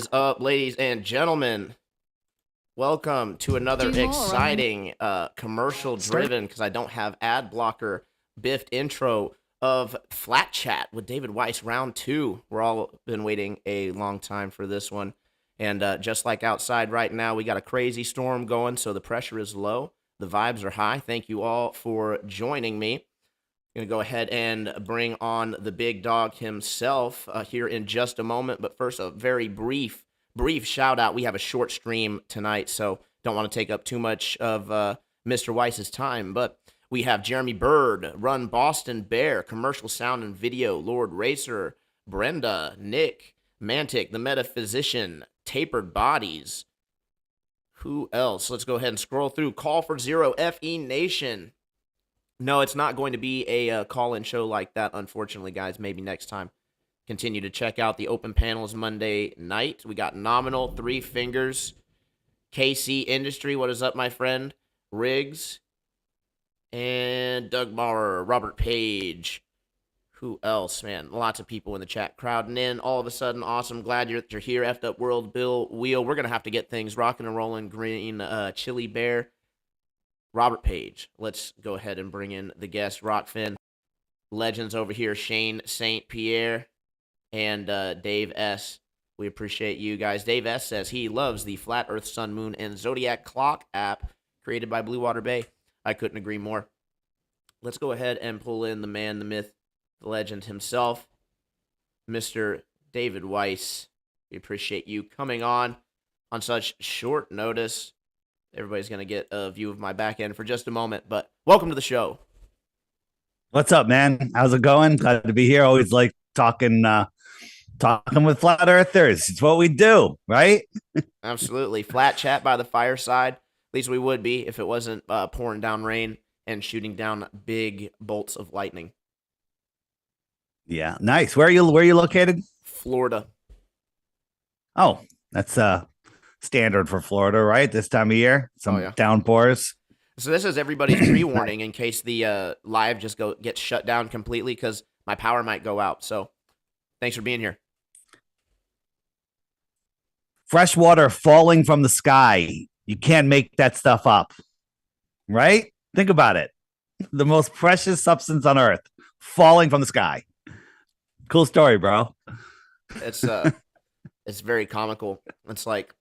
is up, ladies and gentlemen? Welcome to another exciting commercial-driven, because I don't have ad blocker, biffed intro of Flat Chat with David Weiss, round 2. We're all been waiting a long time for this one. And just like outside right now, we got a crazy storm going, so the pressure is low. The vibes are high. Thank you all for joining me. I'm going to go ahead and bring on the big dog himself here in just a moment. But first, a very brief shout out. We have a short stream tonight, so don't want to take up too much of Mr. Weiss's time. But we have Jeremy Bird, Run Boston Bear, Commercial Sound and Video, Lord Racer, Brenda, Nick, Mantic, The Metaphysician, Tapered Bodies. Who else? Let's go ahead and scroll through. Call for Zero, FE Nation. No, it's not going to be a call-in show like that, unfortunately, guys. Maybe next time. Continue to check out the open panels Monday night. We got Nominal, Three Fingers, KC Industry. What is up, my friend? Riggs, and Doug Maurer, Robert Page. Who else, man? Lots of people in the chat crowding in. All of a sudden, awesome. Glad you're here. Effed Up World, Bill Wheel. We're going to have to get things rocking and rolling. Green, Chili Bear. Robert Page. Let's go ahead and bring in the guest, Rockfin. Legends over here, Shane St. Pierre and Dave S. We appreciate you guys. Dave S. says he loves the Flat Earth, Sun, Moon, and Zodiac Clock app created by Blue Water Bay. I couldn't agree more. Let's go ahead and pull in the man, the myth, the legend himself, Mr. David Weiss. We appreciate you coming on such short notice. Everybody's going to get a view of my back end for just a moment, but welcome to the show. What's up, man? How's it going? Glad to be here. Always like talking with flat earthers. It's what we do, right? Absolutely. Flat chat by the fireside. At least we would be if it wasn't pouring down rain and shooting down big bolts of lightning. Yeah, nice. Where are you located? Florida. Oh, that's standard for Florida, right? This time of year, some downpours. So this is everybody's pre-warning in case the live just gets shut down completely because my power might go out. So thanks for being here. Fresh water falling from the sky. You can't make that stuff up, right? Think about it. The most precious substance on earth falling from the sky. Cool story, bro. It's very comical. It's like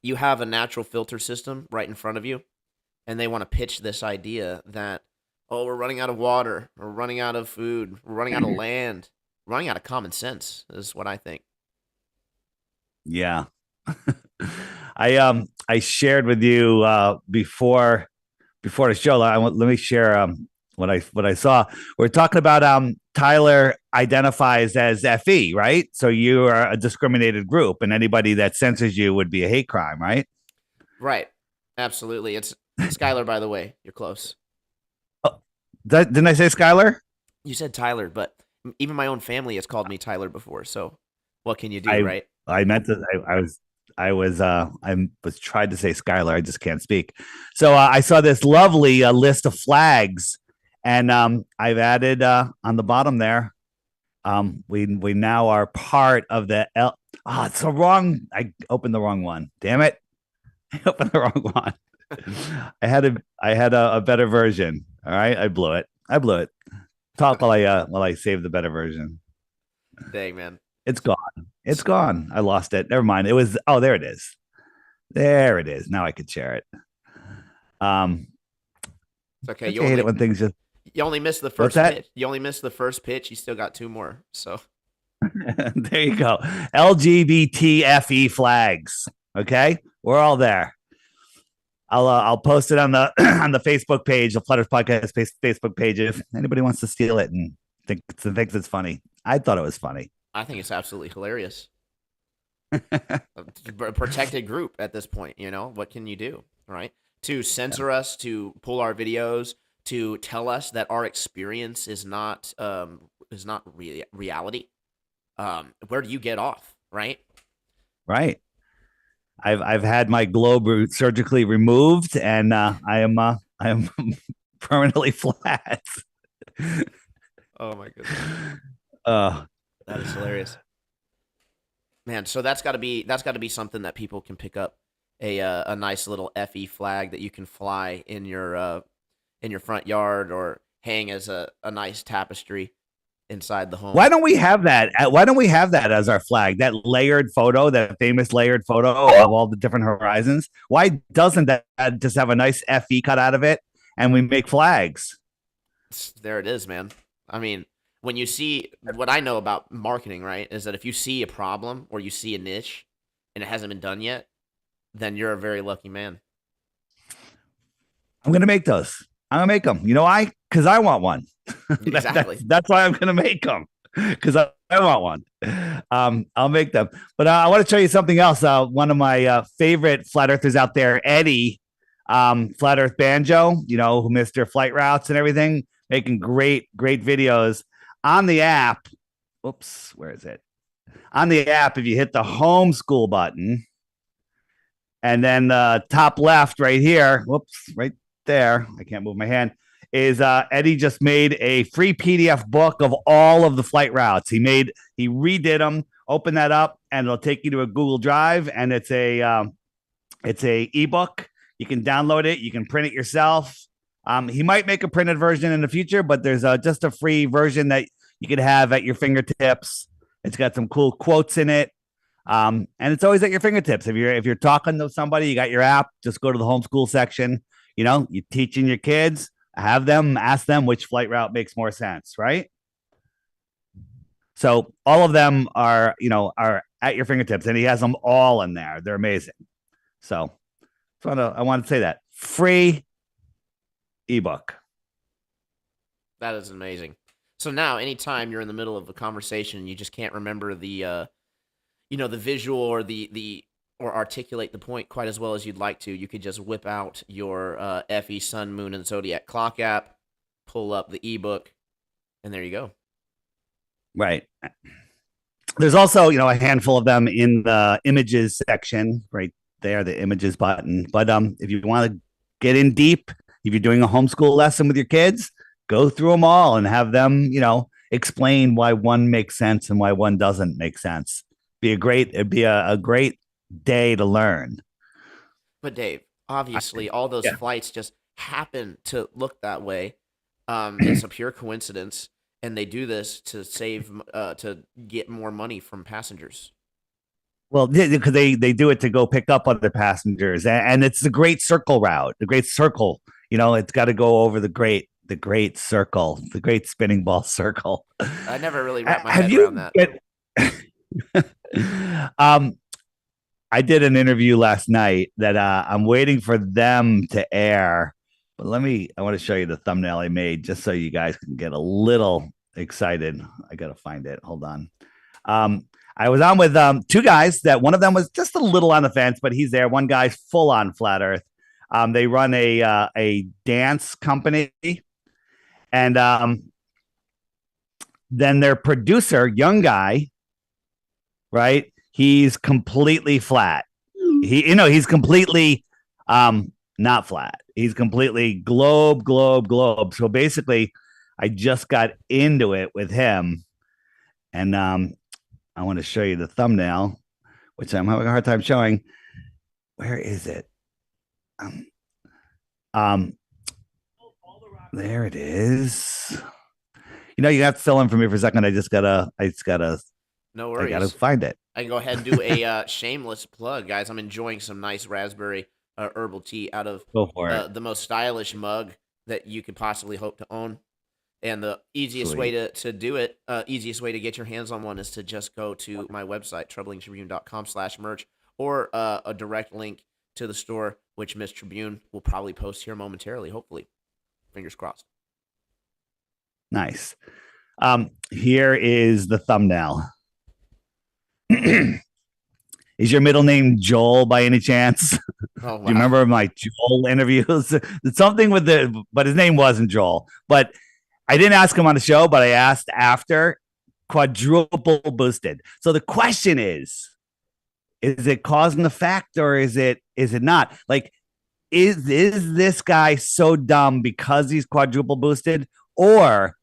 you have a natural filter system right in front of you, and they want to pitch this idea that, oh, we're running out of water, we're running out of food, we're running out of land, we're running out of common sense, is what I think. Yeah. I shared with you before the show. Let me share what I saw. We're talking about Tyler identifies as FE, right? So you are a discriminated group, and anybody that censors you would be a hate crime, right? Right. Absolutely. It's Skylar, by the way. You're close. Oh, didn't I say Skylar? You said Tyler, but even my own family has called me Tyler before. So what can you do, right? I meant to. I was tried to say Skylar. I just can't speak. So I saw this lovely list of flags. And I've added on the bottom there, we now are part of the it's the wrong. I opened the wrong one. Damn it! I opened the wrong one. I had a better version. All right, I blew it. Talk while I save the better version. Dang, man, it's gone. I lost it. Never mind. It was. Oh, there it is. There it is. Now I could share it. It's okay. You hate it when things just. You only missed the first pitch. You only missed the first pitch. You still got 2 more. So there you go. LGBTFE flags. Okay, we're all there. I'll post it on the on the Facebook page, the Flutters Podcast Facebook page, if anybody wants to steal it and thinks it's funny. I thought it was funny. I think it's absolutely hilarious. A protected group at this point. You know, what can you do, right? To censor us, to pull our videos, to tell us that our experience is not really reality. Where do you get off, right? Right. I've had my globe surgically removed, and I am permanently flat. Oh my goodness. That is hilarious. Man, so that's got to be something that people can pick up a nice little FE flag that you can fly in your front yard or hang as a nice tapestry inside the home. Why don't we have that? Why don't we have that as our flag? That layered photo, that famous layered photo of all the different horizons. Why doesn't that just have a nice FE cut out of it and we make flags? There it is, man. I mean, when you see what I know about marketing, right, is that if you see a problem or you see a niche and it hasn't been done yet, then you're a very lucky man. I'm gonna make those. I'm gonna make them. You know why? Because I want one. Exactly. That's why I'm gonna make them. Because I want one. I'll make them. But I want to show you something else. One of my favorite flat earthers out there, Eddie, Flat Earth Banjo. You know, who Mr. Flight Routes and everything, making great videos on the app. Oops, where is it? On the app, if you hit the homeschool button, and then the top left right here, whoops, right there, I can't move my hand, is Eddie just made a free PDF book of all of the flight routes. He redid them. Open that up, and it'll take you to a Google Drive, and it's a ebook. You can download it. You can print it yourself. He might make a printed version in the future, but there's just a free version that you could have at your fingertips. It's got some cool quotes in it. And it's always at your fingertips. If you're talking to somebody, you got your app, just go to the homeschool section. You know, you're teaching your kids, have them ask them which flight route makes more sense, right? So all of them are at your fingertips, and he has them all in there. They're amazing. So I want to say that free ebook. That is amazing. So now, anytime you're in the middle of a conversation and you just can't remember the visual or or articulate the point quite as well as you'd like to, you could just whip out your FE Sun, Moon, and Zodiac clock app, pull up the ebook, and there you go. Right. There's also, a handful of them in the images section right there, the images button. But if you want to get in deep, if you're doing a homeschool lesson with your kids, go through them all and have them, explain why one makes sense and why one doesn't make sense. It'd be a great day to learn. But Dave, obviously, all those flights just happen to look that way. It's a pure coincidence, and they do this to to get more money from passengers. Well, because they do it to go pick up other passengers, and it's the Great Circle route. The Great Circle, it's got to go over the Great Circle, the Great Spinning Ball Circle. I never really wrapped my head around that. I did an interview last night that I'm waiting for them to air, but I want to show you the thumbnail I made just so you guys can get a little excited. I got to find it. Hold on. I was on with two guys that one of them was just a little on the fence, but he's there. One guy's full on flat earth. They run a dance company, and then their producer, young guy, right? He's completely flat. He's completely not flat. He's completely globe. So basically, I just got into it with him, and I want to show you the thumbnail, which I'm having a hard time showing. Where is it? There it is. You have to fill in for me for a second. I just gotta. No worries. I gotta find it. I can go ahead and do a shameless plug, guys. I'm enjoying some nice raspberry herbal tea out of the most stylish mug that you could possibly hope to own. And the easiest way to do it, easiest way to get your hands on one is to just go to my website, troublingtribune.com/merch, or a direct link to the store, which MrTribune will probably post here momentarily, hopefully. Fingers crossed. Nice. Here is the thumbnail. Is your middle name Joel by any chance? Oh, wow. Do you remember my Joel interviews? It's something but his name wasn't Joel. But I didn't ask him on the show, but I asked after. Quadruple boosted. So the question is it cause and effect, or is it not? Like, is this guy so dumb because he's quadruple boosted, or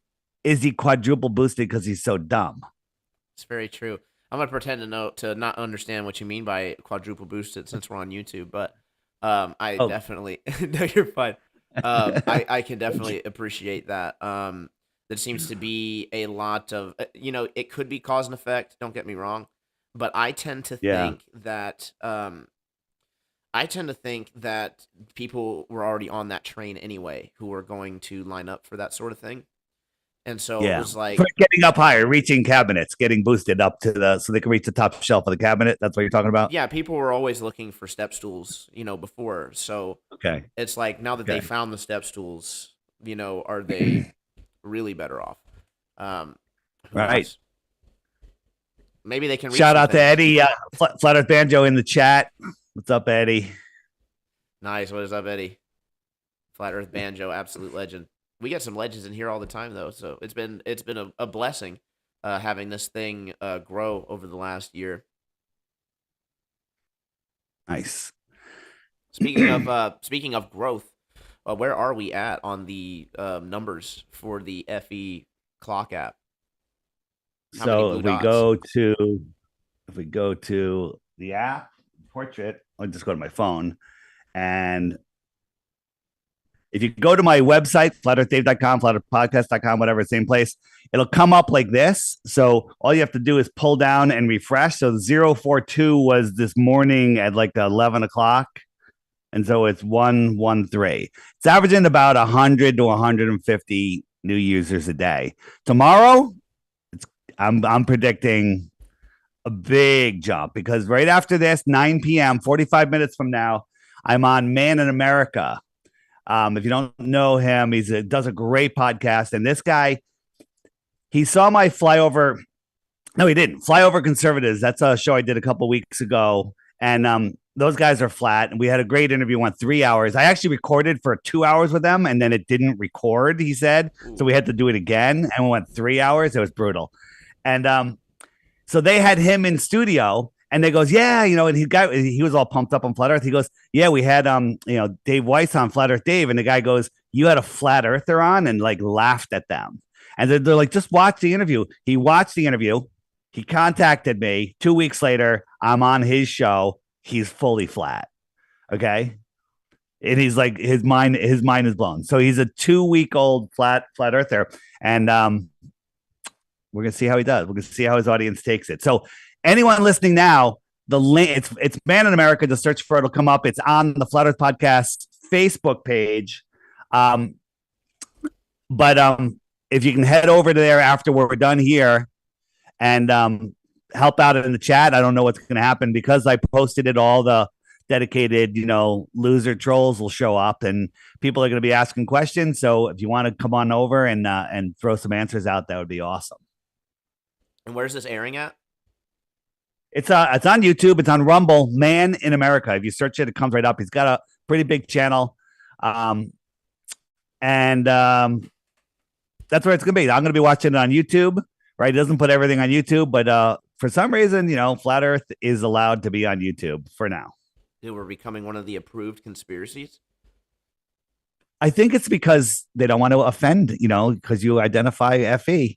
is he quadruple boosted because he's so dumb? It's very true. I'm gonna pretend to not understand what you mean by quadruple boosted since we're on YouTube, but I Oh, definitely no, you're fine. I can definitely appreciate that. There seems to be a lot of it could be cause and effect. Don't get me wrong, but yeah. I tend to think that people were already on that train anyway, who were going to line up for that sort of thing, and so it Yeah. was For like getting up higher, reaching cabinets, getting boosted up to the so they can reach the top shelf of the cabinet. That's what you're talking about? yeah, people were always looking for step stools, before. So Okay. it's like now that they Okay. found the step stools, are they really better off? Who Right. knows? Maybe they can reach Shout some out to things. Eddie, Flat Earth Banjo in the chat. What's up, Eddie? Nice. What is up, Eddie? Flat Earth Banjo, absolute legend. We get some legends in here all the time, though. So it's been a blessing having this thing grow over the last year. Nice. Speaking of growth, where are we at on the numbers for the FE clock app? How many So blue dots? if we go to the app portrait, I'll just go to my phone. And if you go to my website, flatearthdave.com, flatearthpodcast.com, whatever, same place, it'll come up like this. So all you have to do is pull down and refresh. So 042 was this morning at like 11 o'clock. And so it's 113. It's averaging about 100 to 150 new users a day. Tomorrow, I'm predicting a big jump because right after this, 9 p.m., 45 minutes from now, I'm on Man in America. If you don't know him, does a great podcast. And this guy, he saw my flyover. No, he didn't. Flyover Conservatives. That's a show I did a couple weeks ago. And those guys are flat. And we had a great interview, went 3 hours. I actually recorded for 2 hours with them and then it didn't record, he said. Ooh. So we had to do it again. And we went 3 hours. It was brutal. And so they had him in studio and they goes, yeah, and he was all pumped up on Flat Earth. He goes, yeah, we had Dave Weiss on Flat Earth Dave. And the guy goes, you had a flat earther on, and like laughed at them. And they're like, just watch the interview. He watched the interview. He contacted me 2 weeks later. I'm on his show. He's fully flat. Okay. And he's like, his mind is blown. So he's a 2-week-old flat earther. And we're gonna see how he does. We're gonna see how his audience takes it. So anyone listening now, the link it's Man in America. Just search for it; it'll come up. It's on the Flat Earth Podcast Facebook page. But if you can head over to there after we're done here and help out in the chat, I don't know what's going to happen because I posted it. All the dedicated, loser trolls will show up, and people are going to be asking questions. So if you want to come on over and throw some answers out, that would be awesome. And where's this airing at? It's on YouTube. It's on Rumble. Man in America. If you search it, it comes right up. He's got a pretty big channel, and that's where it's gonna be. I'm gonna be watching it on YouTube. Right? He doesn't put everything on YouTube, but for some reason, Flat Earth is allowed to be on YouTube for now. Dude, we're becoming one of the approved conspiracies. I think it's because they don't want to offend. Because you identify FE.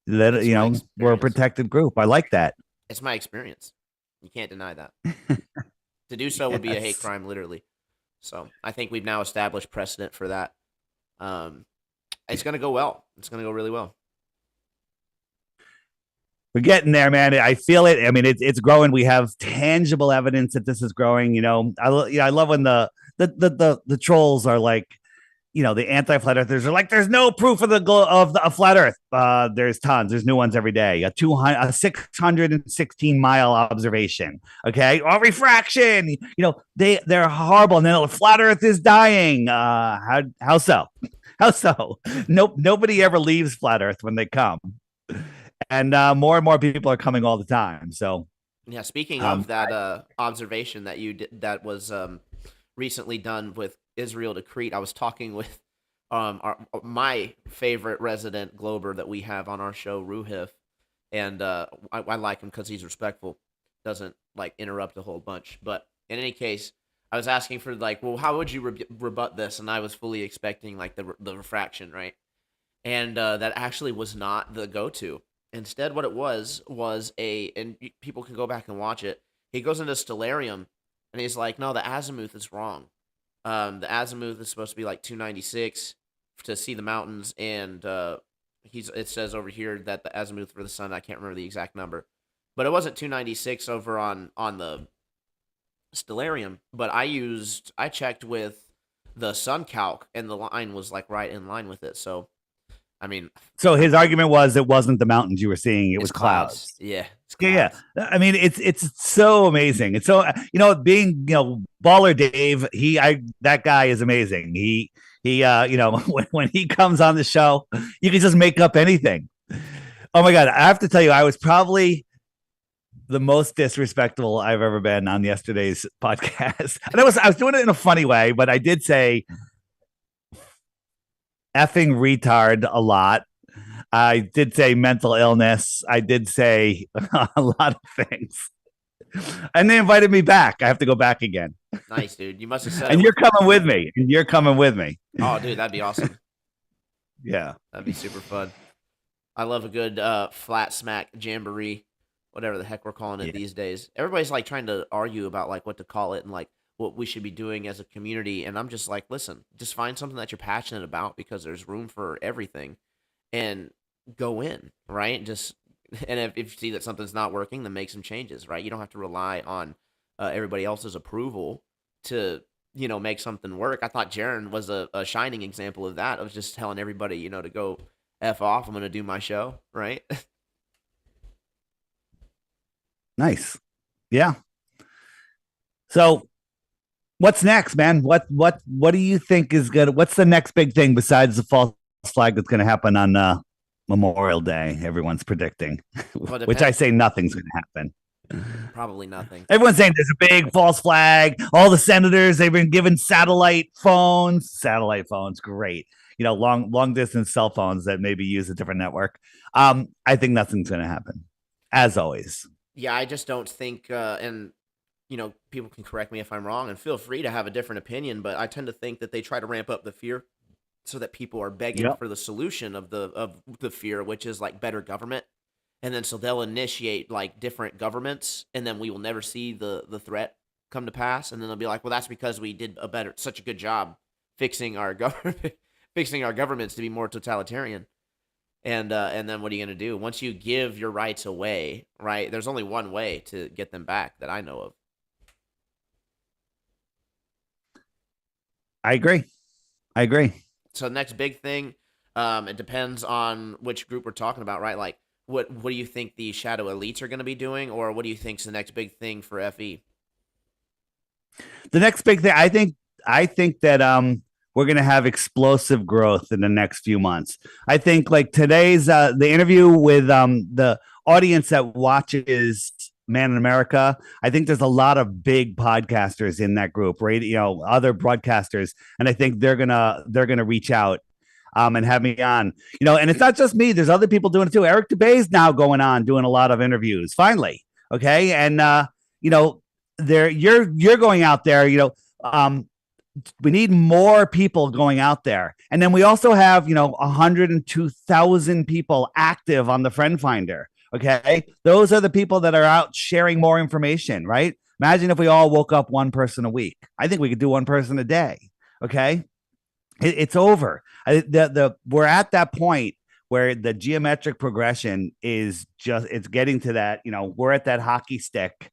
That we're a protected group. I like that. It's my experience. You can't deny that. To do so would be a hate crime, literally. So I think we've now established precedent for that. It's going to go well. It's going to go really well. We're getting there, man. I feel it. I mean, it's growing. We have tangible evidence that this is growing. I love when the trolls are like, the anti-flat earthers are like, there's no proof of a flat Earth. There's tons. There's new ones every day. A 616-mile observation. Okay, refraction. They're horrible. And then the flat Earth is dying. How so? How so? Nope. Nobody ever leaves flat Earth when they come, and more and more people are coming all the time. So yeah. Speaking of that observation that you did, that was recently done with Israel to Crete, I was talking with my favorite resident Glober that we have on our show, Ruhif, and I like him because he's respectful, doesn't like interrupt a whole bunch. But in any case, I was asking for like, well, how would you rebut this? And I was fully expecting like the refraction, right? And that actually was not the go-to. Instead, what it was and people can go back and watch it. He goes into stellarium, and he's like, "No, the azimuth is wrong. The azimuth is supposed to be like 296 to see the mountains, and it says over here that the azimuth for the sun, I can't remember the exact number, but it wasn't 296 over on the stellarium. But I checked with the sun calc, and the line was like right in line with it. So I mean, So his argument was it wasn't the mountains you were seeing; it it's was clouds. clouds. Yeah, it's Yeah, clouds. yeah. I mean, it's so amazing. It's so being baller Dave. That guy is amazing. When he comes on the show, you can just make up anything. Oh my god, I have to tell you, I was probably the most disrespectful I've ever been on yesterday's podcast, and I was doing it in a funny way, but I did say effing retard a lot. I did say mental illness. I did say a lot of things. And they invited me back. I have to go back again. Nice, dude. You must have said And it you're with. coming with me. And you're coming with me. Oh, dude, that'd be awesome. Yeah. That'd be super fun. I love a good flat smack jamboree, whatever the heck we're calling it Yeah. these days. Everybody's like trying to argue about like what to call it and like what we should be doing as a community. And I'm just like, listen, just find something that you're passionate about because there's room for everything, and go in, right? Just and if you see that something's not working, then make some changes, right? You don't have to rely on everybody else's approval to make something work. I thought Jaron was a shining example of that. I was just telling everybody to go f off. I'm gonna do my show, right? Nice. Yeah. So what's next, man? What do you think is good? What's the next big thing besides the false flag that's going to happen on Memorial Day? Everyone's predicting, Well, it which I depends. say nothing's going to happen. Probably nothing. Everyone's saying there's a big false flag. All the senators, they've been given satellite phones. Satellite phones, great. Long distance cell phones that maybe use a different network. I think nothing's going to happen, as always. Yeah, I just don't think, and people can correct me if I'm wrong, and feel free to have a different opinion. But I tend to think that they try to ramp up the fear so that people are begging Yep. for the solution of the fear, which is like better government. And then so they'll initiate like different governments, and then we will never see the threat come to pass. And then they'll be like, well, that's because we did such a good job fixing our government, fixing our governments to be more totalitarian. And then what are you gonna do once you give your rights away? Right? There's only one way to get them back that I know of. I agree. I agree. So the next big thing, it depends on which group we're talking about, right? Like, what do you think the shadow elites are going to be doing, or what do you think's the next big thing for FE? The next big thing, I think that we're going to have explosive growth in the next few months. I think like today's the interview with the audience that watches Man in America. I think there's a lot of big podcasters in that group, radio, other broadcasters, and I think they're gonna reach out and have me on. And it's not just me. There's other people doing it too. Eric DeBay's now going on doing a lot of interviews. Finally, okay, and there you're going out there. We need more people going out there. And then we also have, 102,000 people active on the Friend Finder. Okay. Those are the people that are out sharing more information, right? Imagine if we all woke up one person a week. I think we could do one person a day. Okay. It's over. We're at that point where the geometric progression is it's getting to that, we're at that hockey stick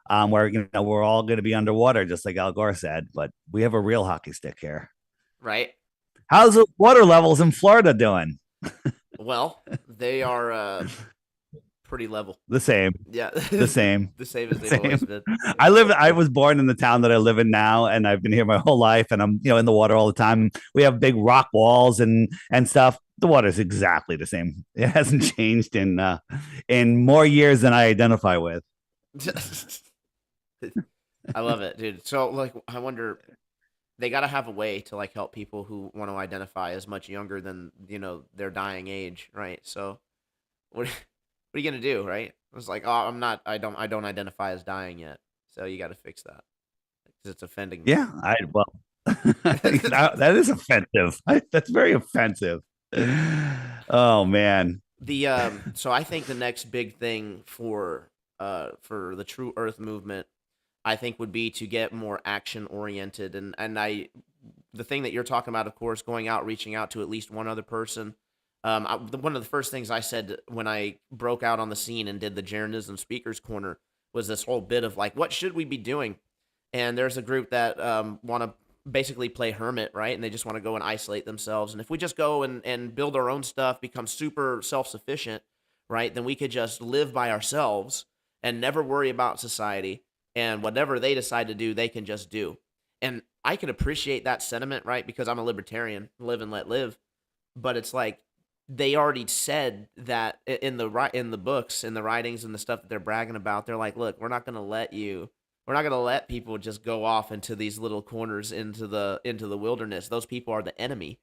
where we're all going to be underwater, just like Al Gore said. But we have a real hockey stick here. Right. How's the water levels in Florida doing? Well, they are pretty level. The same. Yeah. The same. The same as they've always been. I was born in the town that I live in now, and I've been here my whole life, and I'm in the water all the time. We have big rock walls and stuff. The water's exactly the same. It hasn't changed in more years than I identify with. I love it, dude. So like, I wonder, they got to have a way to like help people who want to identify as much younger than their dying age, right? So what are you gonna do, right? It's like, oh, I don't identify as dying yet, so you got to fix that because it's offending me. Yeah, that is offensive. That's very offensive. Oh man. So I think the next big thing for the True Earth movement, I think would be to get more action oriented, and the thing that you're talking about, of course, going out, reaching out to at least one other person. One of the first things I said when I broke out on the scene and did the Jeranism Speakers Corner was this whole bit of like, what should we be doing? And there's a group that want to basically play hermit, right? And they just want to go and isolate themselves. And if we just go and build our own stuff, become super self sufficient, right? Then we could just live by ourselves and never worry about society. And whatever they decide to do, they can just do. And I can appreciate that sentiment, right? Because I'm a libertarian, live and let live. But it's like they already said that in the books, in the writings, and the stuff that they're bragging about. They're like, look, we're not going to let people just go off into these little corners into the wilderness. Those people are the enemy.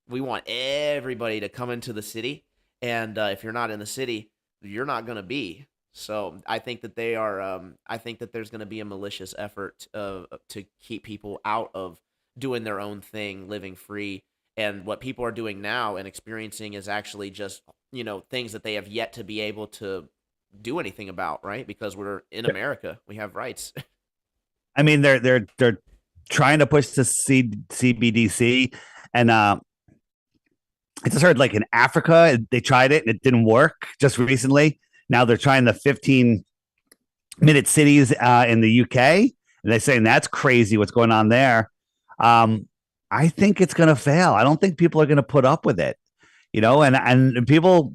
We want everybody to come into the city, and if you're not in the city, you're not going to be. So I think that they are. I think that there's going to be a malicious effort to keep people out of doing their own thing, living free. And what people are doing now and experiencing is actually just things that they have yet to be able to do anything about, right? Because we're in America, we have rights. I mean, they're trying to push the CBDC, and I just heard like in Africa they tried it and it didn't work just recently. Now they're trying the 15-minute cities in the UK, and they're saying that's crazy what's going on there. I think it's going to fail. I don't think people are going to put up with it, and people,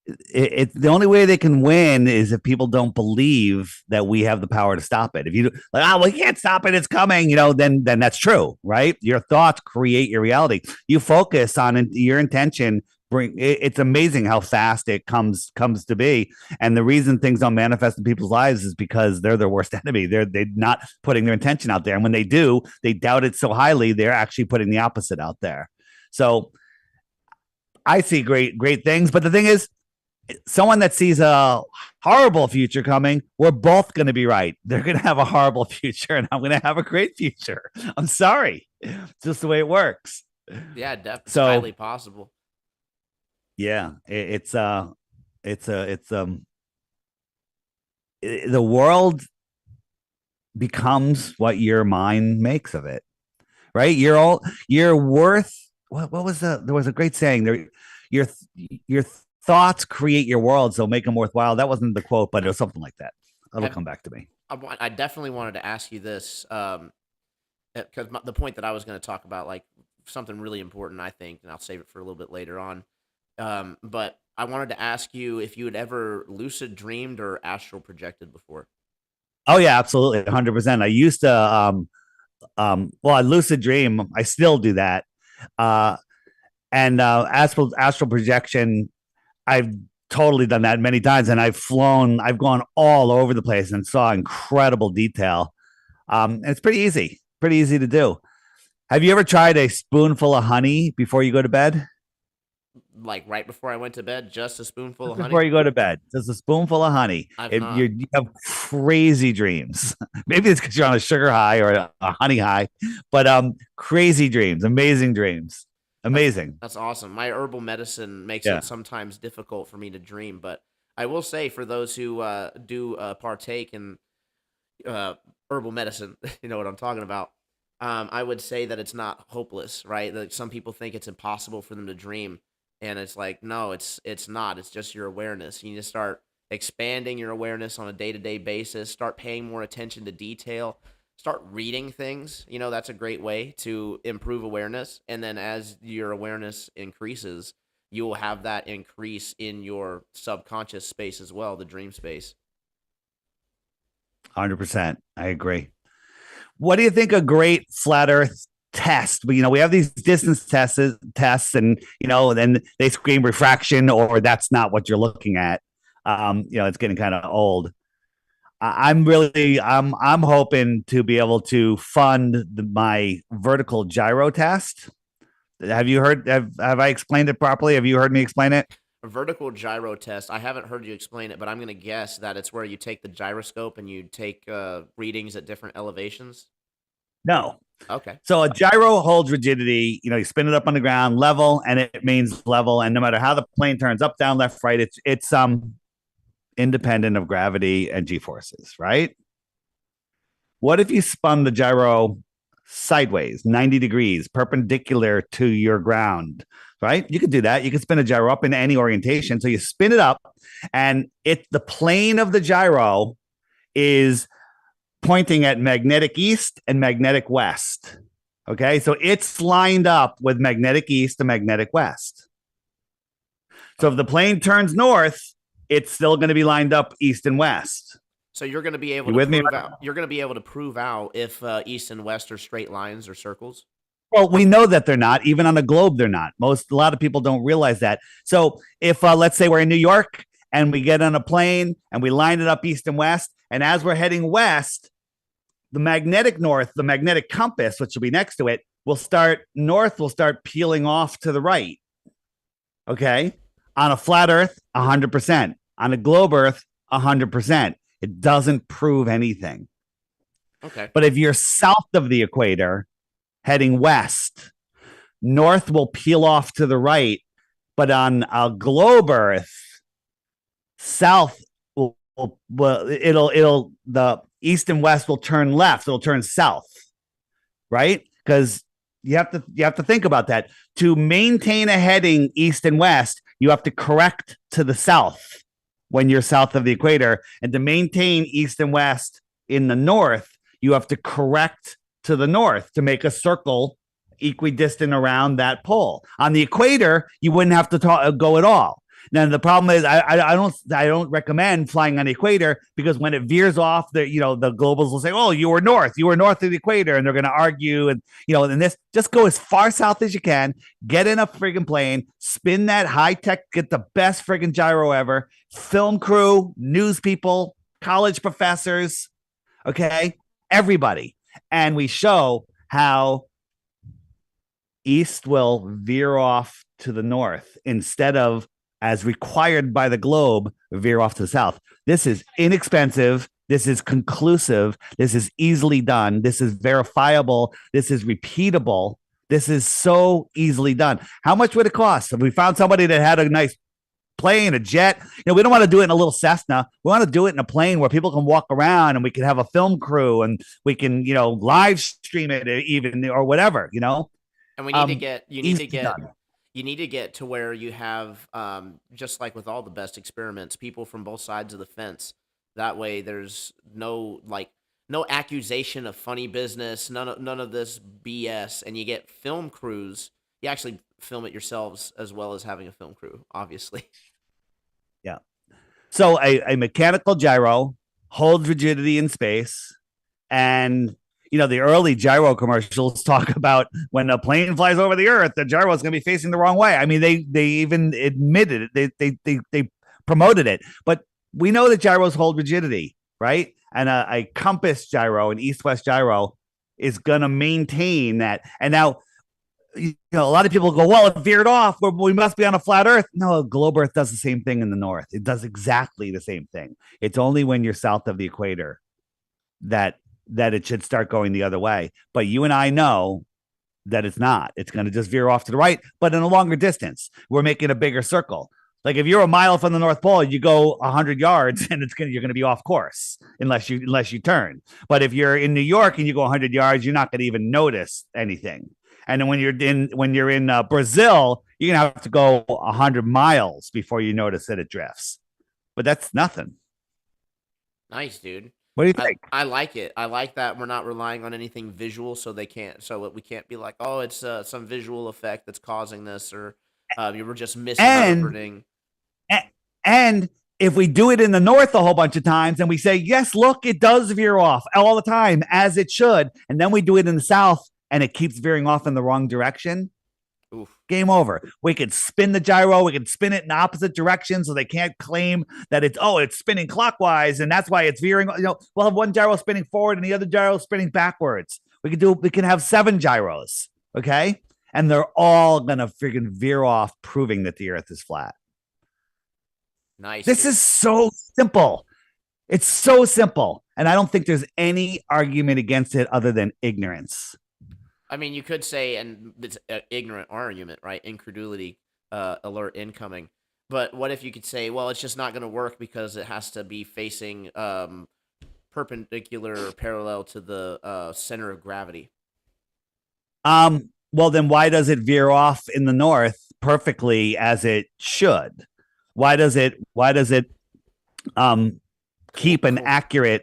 it's the only way they can win is if people don't believe that we have the power to stop it. If you like, we can't stop it, it's coming, then that's true, right? Your thoughts create your reality. You focus on your intention. It's amazing how fast it comes to be, and the reason things don't manifest in people's lives is because they're their worst enemy. They're not putting their intention out there, and when they do, they doubt it so highly they're actually putting the opposite out there. So I see great things, but the thing is, someone that sees a horrible future coming, we're both going to be right. They're going to have a horrible future, and I'm going to have a great future. I'm sorry, it's just the way it works. Yeah, definitely, it's So highly possible. yeah, the world becomes what your mind makes of it, right? You're worth. What was there was a great saying there. Your your thoughts create your world, so make them worthwhile. That wasn't the quote, but it was something like that. That'll Have, come back to me. I definitely wanted to ask you this, because the point that I was going to talk about, like something really important, I think, and I'll save it for a little bit later on. But I wanted to ask you if you had ever lucid dreamed or astral projected before. Oh yeah, absolutely, 100%. I used to well, I lucid dream. I still do that. Uh, and astral projection, I've totally done that many times, and I've gone all over the place and saw incredible detail. And it's pretty easy to do. Have you ever tried a spoonful of honey before you go to bed? Like right before I went to bed, just a spoonful Just of before honey. you go to bed, just a spoonful of honey. I've If not. you have crazy dreams, maybe it's because you're on a sugar high or a honey high, but crazy dreams, amazing dreams, That's amazing. that's awesome. My herbal medicine makes Yeah, it sometimes difficult for me to dream, but I will say for those who do partake in uh, herbal medicine, you know what I'm talking about. I would say that it's not hopeless, right? Like some people think it's impossible for them to dream, and it's like no, it's not. It's just your awareness. You need to start expanding your awareness on a day to day basis. Start paying more attention to detail. Start reading things. That's a great way to improve awareness. And then as your awareness increases, you will have that increase in your subconscious space as well, the dream space. 100%. I agree. What do you think a great flat Earth test? We have these distance tests, and then they scream refraction, or that's not what you're looking at. It's getting kind of old. I'm hoping to be able to fund my vertical gyro test. Have you heard? Have I explained it properly? Have you heard me explain it? A vertical gyro test. I haven't heard you explain it, but I'm going to guess that it's where you take the gyroscope and you take readings at different elevations. No. Okay. So a gyro holds rigidity. You spin it up on the ground, level, and it means level. And no matter how the plane turns, up, down, left, right, it's independent of gravity and g forces, right? What if you spun the gyro sideways, 90 degrees, perpendicular to your ground, right? You could do that. You could spin a gyro up in any orientation. So you spin it up, and the plane of the gyro is pointing at magnetic east and magnetic west. Okay, so it's lined up with magnetic east and magnetic west. So if the plane turns north, it's still going to be lined up east and west. So you're going to be able to prove out. You're going to be able to prove out if east and west are straight lines or circles. Well, we know that they're not. Even on a globe, they're not. A lot of people don't realize that. So if let's say we're in New York and we get on a plane and we line it up east and west, and as we're heading west, the magnetic north, the magnetic compass, which will be next to it, will start peeling off to the right. Okay, on a flat Earth, 100%. On a globe Earth, 100%. It doesn't prove anything. Okay. But if you're south of the equator, heading west, north will peel off to the right. But on a globe Earth, south the east and west will turn left. It'll turn south, right? Because you have to think about that. To maintain a heading east and west, you have to correct to the south when you're south of the equator. And to maintain east and west in the north, you have to correct to the north to make a circle equidistant around that pole. On the equator, you wouldn't have to go at all. Now the problem is I don't recommend flying on the equator, because when it veers off, the globals will say, "Oh, you were north of the equator," and they're going to argue. And this, just go as far south as you can, get in a friggin' plane, spin that high tech, get the best friggin' gyro ever, film crew, news people, college professors, okay, everybody, and we show how east will veer off to the north instead of, as required by the globe, veer off to the south. This is inexpensive. This is conclusive. This is easily done. This is verifiable. This is repeatable. This is so easily done. How much would it cost? If we found somebody that had a nice plane, a jet, we don't want to do it in a little Cessna. We want to do it in a plane where people can walk around and we can have a film crew and we can, live stream it even, or whatever, And we need to get, done. You need to get to where you have, just like with all the best experiments, people from both sides of the fence. That way, there's no accusation of funny business, none of this BS, and you get film crews. You actually film it yourselves as well as having a film crew, obviously. Yeah. So a mechanical gyro holds rigidity in space, and the early gyro commercials talk about when a plane flies over the Earth, the gyro is going to be facing the wrong way. I mean, they even admitted it. They promoted it. But we know that gyros hold rigidity, right? And a compass gyro, an east-west gyro, is going to maintain that. And now, a lot of people go, well, it veered off. We must be on a flat Earth. No, globe Earth does the same thing in the north. It does exactly the same thing. It's only when you're south of the equator that it should start going the other way. But you and I know that it's not. It's going to just veer off to the right, but in a longer distance. We're making a bigger circle. Like if you're a mile from the North Pole, you go 100 yards and you're going to be off course unless you turn. But if you're in New York and you go 100 yards, you're not going to even notice anything. And then when you're in Brazil, you're going to have to go 100 miles before you notice that it drifts. But that's nothing. Nice, dude. What do you think? I like it. I like that we're not relying on anything visual, so we can't be like, oh, it's some visual effect that's causing this, or you were just misinterpreting. And if we do it in the north a whole bunch of times and we say, yes, look, it does veer off all the time as it should, and then we do it in the south and it keeps veering off in the wrong direction, oof. Game over. We could spin the gyro. We could spin it in opposite direction so they can't claim that it's spinning clockwise and that's why it's veering. We'll have one gyro spinning forward and the other gyro spinning backwards. We can have 7 gyros, okay? And they're all going to freaking veer off, proving that the Earth is flat. Nice. This is so simple. It's so simple. And I don't think there's any argument against it other than ignorance. I mean, you could say, and it's an ignorant argument, right? Incredulity alert incoming. But what if you could say, well, it's just not going to work because it has to be facing perpendicular or parallel to the center of gravity? Well, then why does it veer off in the north perfectly as it should? Why does it keep an accurate,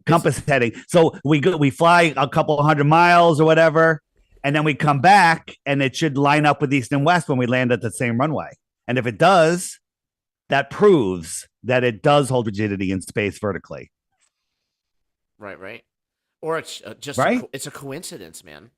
compass heading? So we fly a couple of 100 miles or whatever, and then we come back and it should line up with east and west when we land at the same runway. And if it does, that proves that it does hold rigidity in space vertically. Right. Or it's just right? It's a coincidence, man.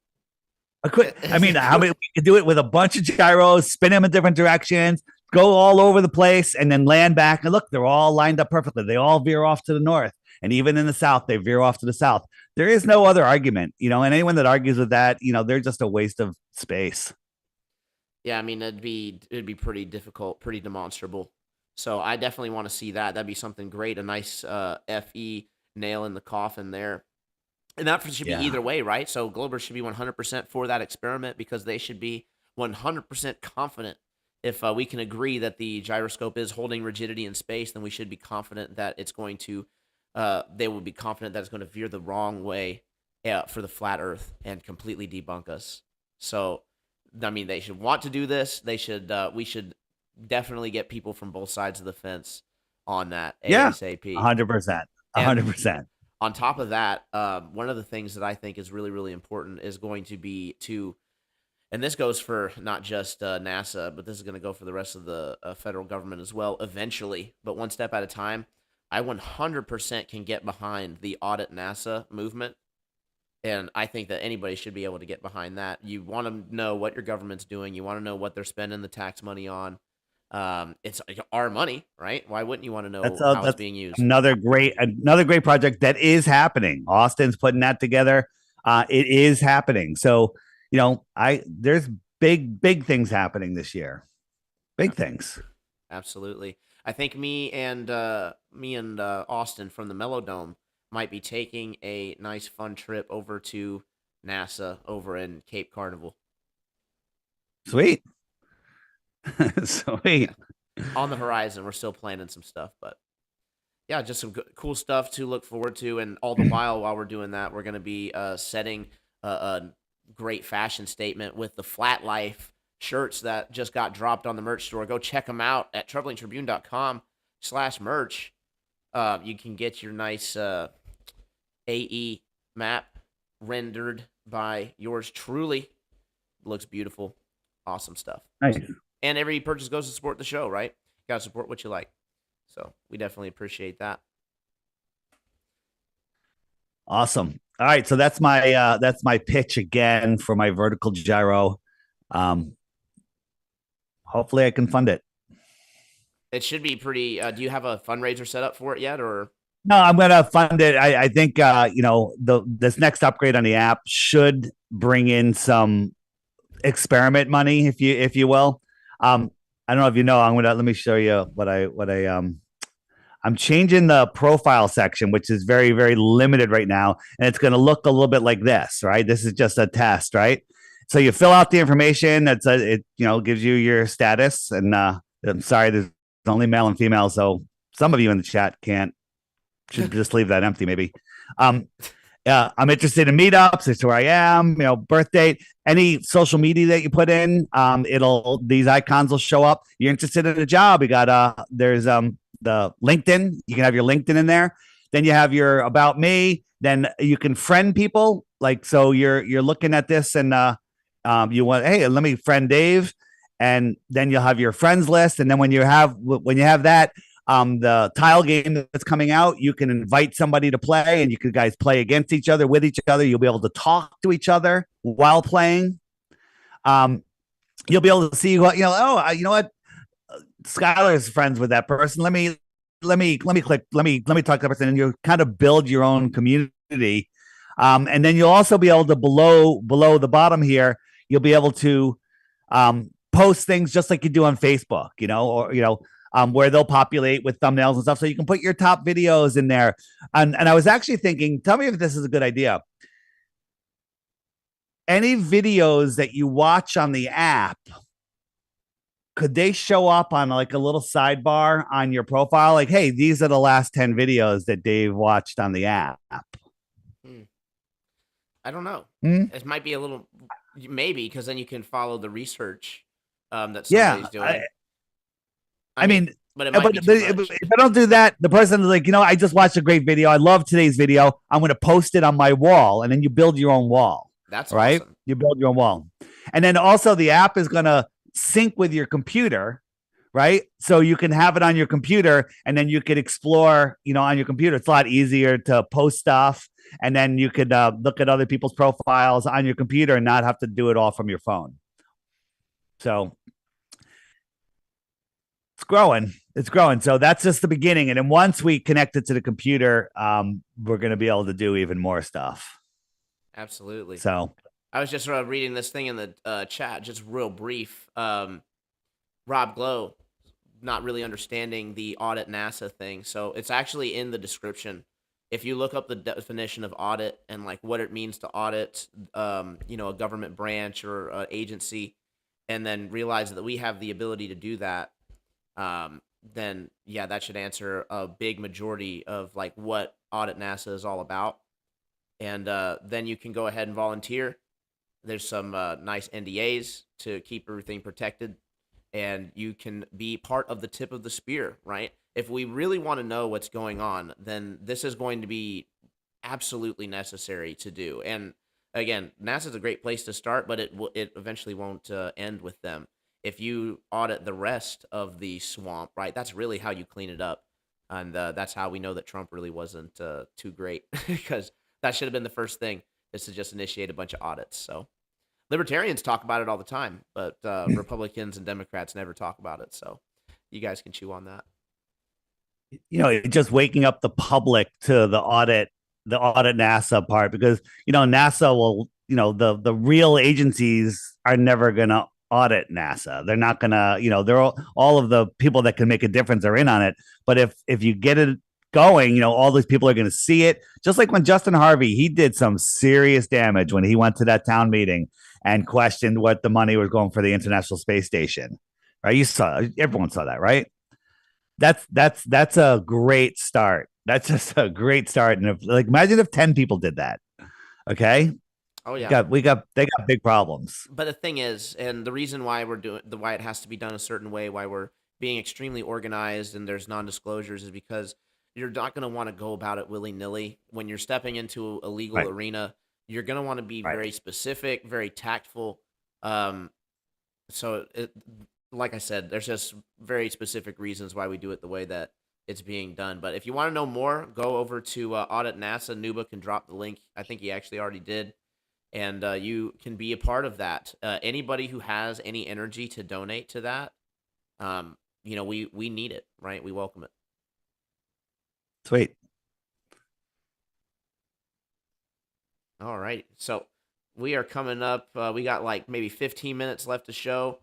I mean, how many we can do it with a bunch of gyros, spin them in different directions, go all over the place, and then land back. And look, they're all lined up perfectly. They all veer off to the north. And even in the south, they veer off to the south. There is no other argument, and anyone that argues with that, they're just a waste of space. Yeah, I mean, it'd be pretty difficult, pretty demonstrable. So I definitely want to see that. That'd be something great, a nice FE nail in the coffin there. And that should be either way, right? So Glober should be 100% for that experiment because they should be 100% confident. If we can agree that the gyroscope is holding rigidity in space, then we should be confident that it's going to, they will be confident that it's going to veer the wrong way for the flat Earth and completely debunk us. So, I mean, they should want to do this. They should, we should definitely get people from both sides of the fence on that ASAP. 100%. 100%. On top of that, one of the things that I think is really, really important is going to be and this goes for not just NASA, but this is going to go for the rest of the federal government as well eventually, but one step at a time. I 100% can get behind the Audit NASA movement, and I think that anybody should be able to get behind that. You want to know what your government's doing. You want to know what they're spending the tax money on. It's our money, right? Why wouldn't you want to know how it's being used? Another great project that is happening. Austin's putting that together. It is happening. So, there's big things happening this year. Big things. Absolutely. I think me and Austin from the Melodome might be taking a nice fun trip over to NASA over in Cape Carnival. Sweet. Sweet. On the horizon, we're still planning some stuff, but yeah, just some cool stuff to look forward to. And all the while we're doing that, we're going to be setting a great fashion statement with the Flat Life shirts that just got dropped on the merch store. Go check them out at troublingtribune.com/merch. You can get your nice AE map rendered by yours truly. Looks beautiful. Awesome stuff. Nice. And every purchase goes to support the show, right? You got to support what you like. So we definitely appreciate that. Awesome. All right. So that's my pitch again for my vertical gyro. Hopefully I can fund it. It should be pretty, do you have a fundraiser set up for it yet, or? No, I'm going to fund it. I think, this next upgrade on the app should bring in some experiment money, if you will. I don't know if you know, let me show you I'm changing the profile section, which is very, very limited right now. And it's going to look a little bit like this, right? This is just a test, right? So you fill out the information. It gives you your status. And I'm sorry, there's only male and female. So some of you in the chat should just leave that empty maybe. I'm interested in meetups. It's where I am, birth date, any social media that you put in, these icons will show up. You're interested in a job. You got, there's, the LinkedIn, you can have your LinkedIn in there. Then you have your about me. Then you can friend people. Like, so you're looking at this and, you want, hey, let me friend Dave. And then you'll have your friends list. And then when you have that, the tile game that's coming out, you can invite somebody to play and you can guys play against each other, with each other. You'll be able to talk to each other while playing. You'll be able to see what, you know what? Skylar is friends with that person. Let me talk to that person, and you kind of build your own community. And then you'll also be able to below the bottom here, you'll be able to, post things just like you do on Facebook, where they'll populate with thumbnails and stuff. So you can put your top videos in there. And I was actually thinking, tell me if this is a good idea. Any videos that you watch on the app, could they show up on like a little sidebar on your profile? Like, hey, these are the last 10 videos that Dave watched on the app. I don't know. It might be a little, maybe, because then you can follow the research that somebody's doing. I mean, but it might be too much. If I don't do that, the person is like, I just watched a great video. I love today's video. I'm going to post it on my wall. And then you build your own wall. That's right. Awesome. You build your own wall. And then also the app is going to sync with your computer, right? So you can have it on your computer and then you could explore, on your computer. It's a lot easier to post stuff. And then you could look at other people's profiles on your computer and not have to do it all from your phone. So it's growing. It's growing. So that's just the beginning. And then once we connect it to the computer, we're going to be able to do even more stuff. Absolutely. So I was just reading this thing in the chat, just real brief. Rob Glow, not really understanding the Audit NASA thing. So it's actually in the description. If you look up the definition of audit and like what it means to audit, a government branch or an agency, and then realize that we have the ability to do that, then yeah, that should answer a big majority of like what Audit NASA is all about. And then you can go ahead and volunteer. There's some nice NDAs to keep everything protected, and you can be part of the tip of the spear, right? If we really want to know what's going on, then this is going to be absolutely necessary to do. And again, NASA is a great place to start, but it eventually won't end with them. If you audit the rest of the swamp, right, that's really how you clean it up. And that's how we know that Trump really wasn't too great, because that should have been the first thing, is to just initiate a bunch of audits. So libertarians talk about it all the time, but Republicans and Democrats never talk about it. So you guys can chew on that. Just waking up the public to the audit NASA part, because, NASA will, the real agencies are never going to audit NASA. They're not going to, they're all of the people that can make a difference are in on it. But if you get it going, all these people are going to see it. Just like when Justin Harvey, he did some serious damage when he went to that town meeting and questioned what the money was going for the International Space Station. Right? Everyone saw that, right? That's a great start. That's just a great start. And imagine if 10 people did that. Okay. Oh yeah. They got big problems. But the thing is, and the reason why why it has to be done a certain way, why we're being extremely organized and there's non-disclosures, is because you're not going to want to go about it willy-nilly. When you're stepping into a legal arena, you're going to want to be very specific, very tactful. Like I said, there's just very specific reasons why we do it the way that it's being done. But if you want to know more, go over to Audit NASA. Nuba can drop the link. I think he actually already did. And you can be a part of that. Anybody who has any energy to donate to that, we need it, right? We welcome it. Sweet. All right. So we are coming up. We got like maybe 15 minutes left to show.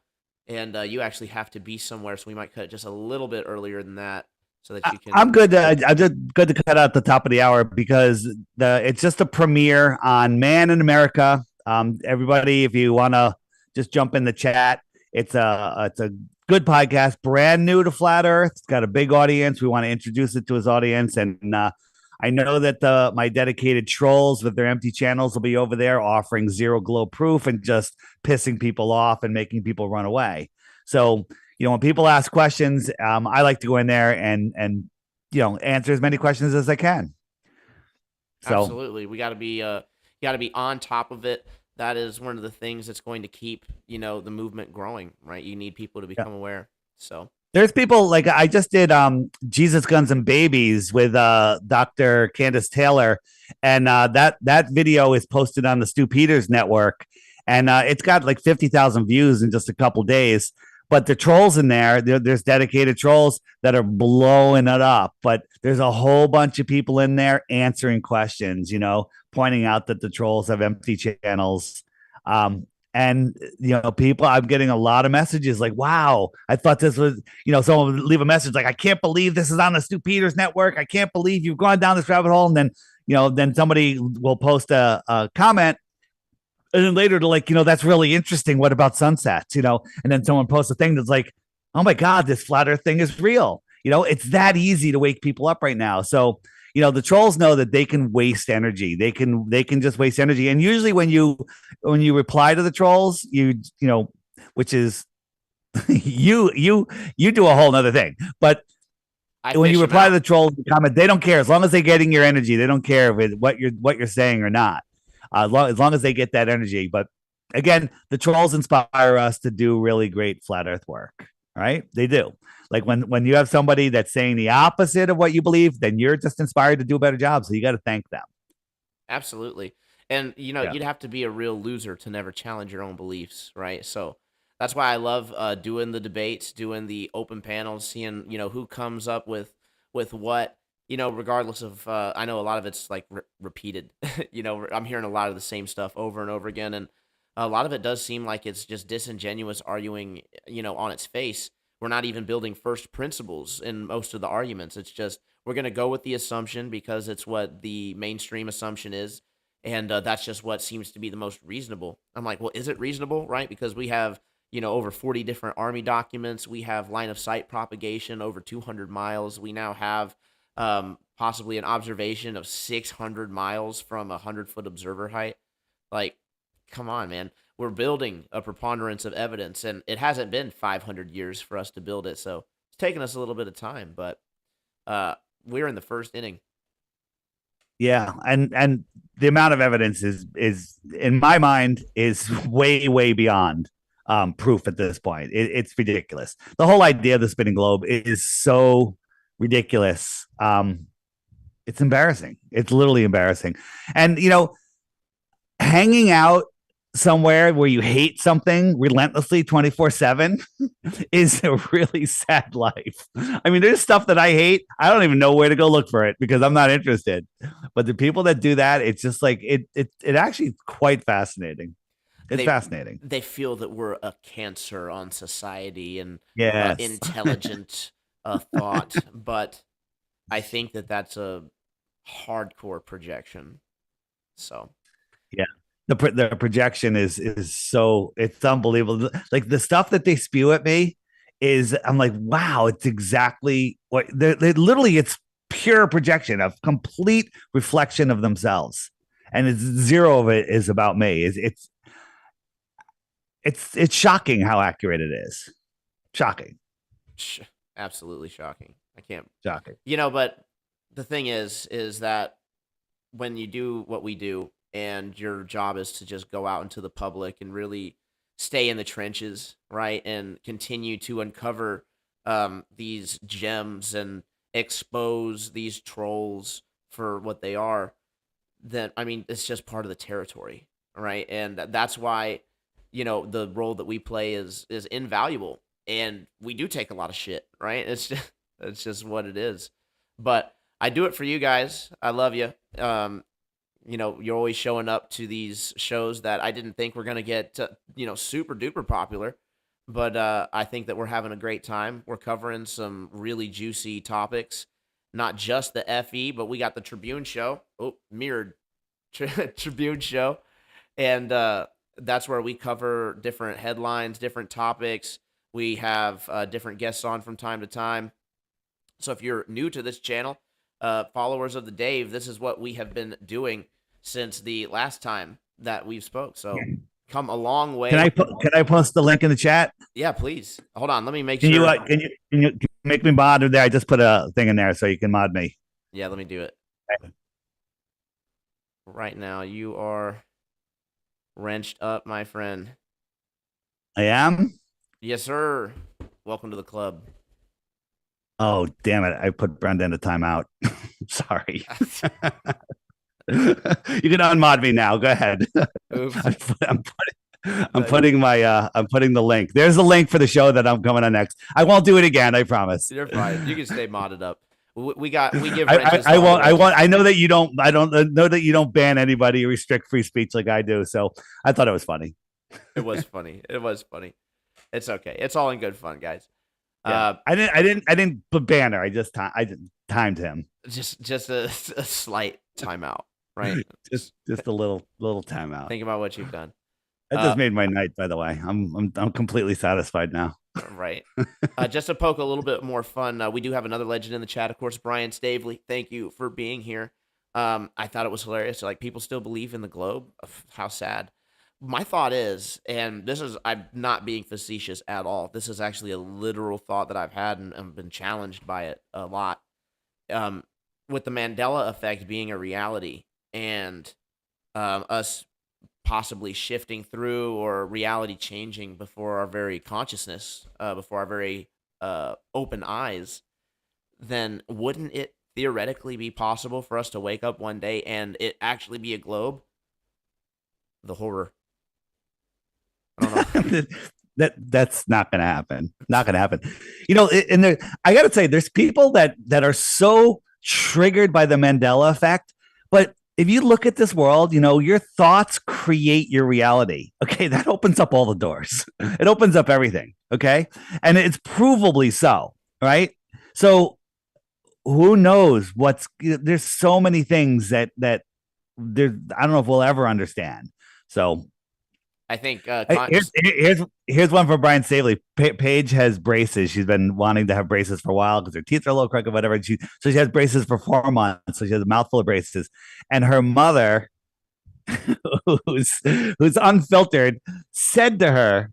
And you actually have to be somewhere, so we might cut it just a little bit earlier than that, so that you can. I'm good. I'm just good to cut out the top of the hour, because it's just a premiere on Man in America. Everybody, if you want to just jump in the chat, it's a good podcast, brand new to Flat Earth. It's got a big audience. We want to introduce it to his audience, and I know that my dedicated trolls with their empty channels will be over there offering zero glow proof and just pissing people off and making people run away. So, when people ask questions, I like to go in there and answer as many questions as I can. So, absolutely, we got to be on top of it. That is one of the things that's going to keep the movement growing, right? You need people to become aware. So. There's people like I just did Jesus, Guns, and Babies with Dr. Candace Taylor, and that video is posted on the Stu Peters network, and it's got like 50,000 views in just a couple days. But the trolls in there's dedicated trolls that are blowing it up. But there's a whole bunch of people in there answering questions, pointing out that the trolls have empty channels. And people, I'm getting a lot of messages like, wow, I thought this was, someone would leave a message like, I can't believe this is on the Stu Peters network. I can't believe you've gone down this rabbit hole. And then, then somebody will post a comment. And then later to like, that's really interesting. What about sunsets? And then someone posts a thing that's like, oh my God, this flat earth thing is real. It's that easy to wake people up right now. So, the trolls know that they can waste energy. They can just waste energy. And usually when you reply to the trolls, which is you do a whole nother thing. But when you reply to the trolls comment, they don't care. As long as they're getting your energy, they don't care if what you're saying or not. As long as they get that energy. But again, the trolls inspire us to do really great flat earth work, right? They do. Like when you have somebody that's saying the opposite of what you believe, then you're just inspired to do a better job. So you got to thank them. Absolutely. And, you'd have to be a real loser to never challenge your own beliefs, right? So that's why I love doing the debates, doing the open panels, seeing, who comes up with what, regardless of, I know a lot of it's like repeated, I'm hearing a lot of the same stuff over and over again. And a lot of it does seem like it's just disingenuous arguing, on its face. We're not even building first principles in most of the arguments. It's just we're going to go with the assumption because it's what the mainstream assumption is. And that's just what seems to be the most reasonable. I'm like, well, is it reasonable, right? Because we have, over 40 different Army documents. We have line of sight propagation over 200 miles. We now have possibly an observation of 600 miles from a 100-foot observer height. Like, come on, man. We're building a preponderance of evidence, and it hasn't been 500 years for us to build it, so it's taken us a little bit of time, but we're in the first inning. Yeah, and the amount of evidence is in my mind is way beyond proof at this point. It's ridiculous. The whole idea of the spinning globe is so ridiculous. It's embarrassing. It's literally embarrassing. And hanging out somewhere where you hate something relentlessly 24/7 is a really sad life. I mean, there's stuff that I hate. I don't even know where to go look for it because I'm not interested. But the people that do that, it's just like it actually quite fascinating. It's fascinating. They feel that we're a cancer on society and yes. Intelligent thought, but I think that that's a hardcore projection. So, yeah. The projection is so it's unbelievable. Like the stuff that they spew at me is, I'm like, wow, it's exactly what they literally. It's pure projection, of complete reflection of themselves, and it's zero of it is about me. It's shocking how accurate it is. Shocking, absolutely shocking. I can't shocking. But the thing is that when you do what we do, and your job is to just go out into the public and really stay in the trenches, right? And continue to uncover these gems and expose these trolls for what they are, then, I mean, it's just part of the territory, right? And that's why, the role that we play is invaluable. And we do take a lot of shit, right? It's just what it is. But I do it for you guys. I love you. You're always showing up to these shows that I didn't think were going to get, super duper popular. But I think that we're having a great time. We're covering some really juicy topics, not just the FE, but we got the Tribune show. Oh, mirrored Tribune show. And that's where we cover different headlines, different topics. We have different guests on from time to time. So if you're new to this channel, followers of the Dave, this is what we have been doing since the last time that we've spoke. So come a long way. Can I post the link in the chat? Yeah, please. Hold on, let me make sure. Can you make me mod there? I just put a thing in there so you can mod me. Yeah, let me do it. Okay. Right now, you are wrenched up, my friend. I am? Yes, sir. Welcome to the club. Oh, damn it. I put Brenda in a timeout. Sorry. You can unmod me now. Go ahead. I'm putting the link. There's a link for the show that I'm coming on next. I won't do it again. I promise. You're fine. You can stay modded up. We give. I won't. I know that you don't. I don't know that you don't ban anybody or restrict free speech like I do. So I thought it was funny. It was funny. It was funny. It's okay. It's all in good fun, guys. Yeah, I didn't put banner. I just timed him. Just a slight timeout, right? Just a little timeout. Think about what you've done. That just made my night. By the way, I'm completely satisfied now. Right. Just to poke a little bit more fun, we do have another legend in the chat, of course, Brian Stavely. Thank you for being here. I thought it was hilarious. Like, people still believe in the globe. How sad. My thought is, and this is, I'm not being facetious at all. This is actually a literal thought that I've had and been challenged by it a lot. With the Mandela effect being a reality and us possibly shifting through or reality changing before our very consciousness, before our very open eyes, then wouldn't it theoretically be possible for us to wake up one day and it actually be a globe? The horror. I don't know. That's not going to happen. Not going to happen. You know, and there, I got to say, there's people that are so triggered by the Mandela effect. But if you look at this world, you know, your thoughts create your reality. Okay, that opens up all the doors. It opens up everything. Okay, and it's provably so. Right. So who knows what's there's so many things that there. I don't know if we'll ever understand. So I think here's one for Brian Stavely. Paige has braces. She's been wanting to have braces for a while because her teeth are a little crooked, whatever. So she has braces for 4 months. So she has a mouthful of braces. And her mother, who's unfiltered, said to her,